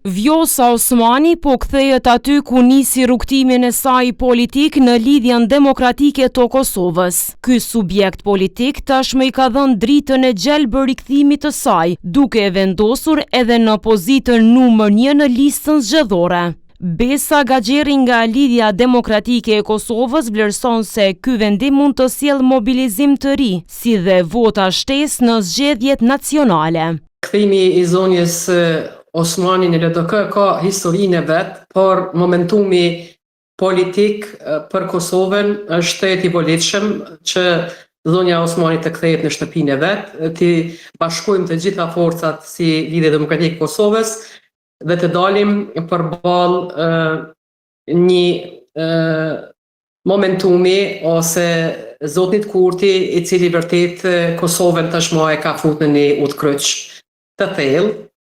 Vjosa Osmani po kthehet aty ku nisi rrugtimin e saj politik në lidhjen demokratike të Kosovës. Ky subjekt politik tashmë i ka dhënë dritën e gjelbër rikthimit të saj, duke e vendosur edhe në pozitën numër 1 në listën zgjedhore. Besa Gaxheri nga Lidhja Demokratike e Kosovës vlerëson se ky vendim mund të sjellë mobilizim të ri, si dhe vota shtesë në zgjedhjet nacionale. Kthimi i zonjës Osmani në LDK ka historinë e vet, por momentumi politik për Kosovën është i volitshëm që zonja Osmani të kthehet në shtëpinë e vet, të bashkojmë të gjitha forcat si Lidhja Demokratike e Kosovës dhe të dalim përballë një momentumi ose Zotit Kurti, i cili vërtet Kosovën tashmë e ka futur në një udhkryq të thellë.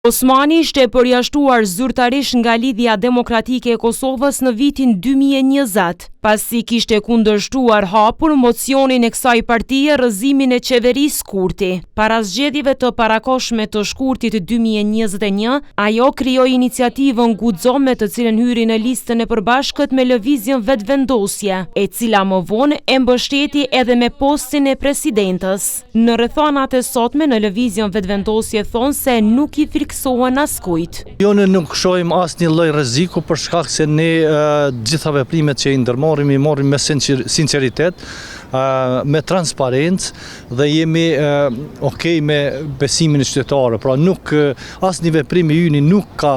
Osmani ishte përjashtuar zyrtarisht nga Lidhja Demokratike e Kosovës në vitin 2020, pasi kishte kundërshtuar hapur mocionin e kësaj partie rrëzimin e qeverisë Kurti. Para zgjedhjeve të parakohshme të shkurtit 2021, ajo krijoi iniciativën Guxo, me të cilën hyri në listën e përbashkët me lëvizjen vetvendosje, e cila më vonë e mbështeti edhe me postin e presidentës. Në rrethanat e sotme në lëvizjen vetvendosje thonë se nuk i friksohen askujt. Jo, ne nuk shohim asnjë lloj rreziku për shkak se ne gjitha veprimet që i ndërmarrim i marrim me sinqeritet, me transparencë dhe jemi okay me besimin e qytetarëve. Pra nuk asnjë veprim i yni nuk ka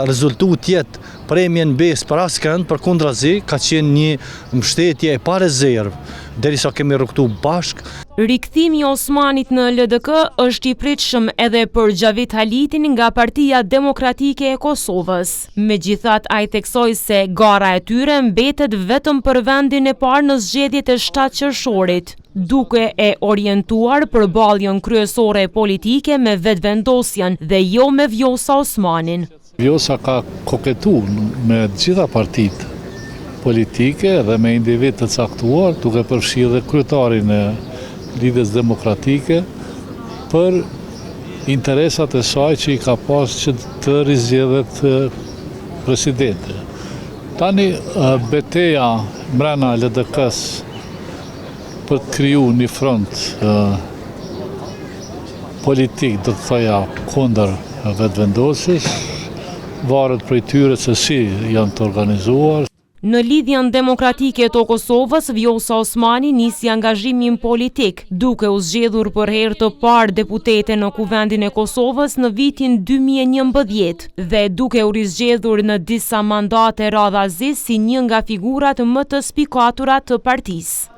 rezultu tjetë premje në besë për askënd, përkundrazi ka qenë një mbështetje e pa rezervë, derisa kemi rrugtu bashk. Rikthimi i Osmanit në LDK është i pritshëm edhe për Xhavit Halitin nga Partia Demokratike e Kosovës. Megjithatë, ai theksoi se gara e tyre mbetet vetëm për vendin e parë në zgjedhjet e 7 qershorit, duke e orientuar përballjen kryesore politike me vetvendosjen dhe jo me Vjosa Osmanin. Vjosa ka koketuar me gjitha partitë politike dhe me individ të caktuar, duke përfshirë dhe kryetarin e Lidhjes Demokratike për interesat e saj që i ka pas që të rizgjedhet presidente. Tani beteja mbrana LDK-s për të kriju një front politik, do të thoja, kundër vetvendosjes, varet prej tyre se si janë të organizuar. Në Lidhjen Demokratike të Kosovës, Vjosa Osmani nisi angazhimin politik, duke u zgjedhur për herë të parë deputete në Kuvendin e Kosovës në vitin 2011 dhe duke u rizgjedhur në disa mandate radhazi si një nga figurat më të spikatura të partisë.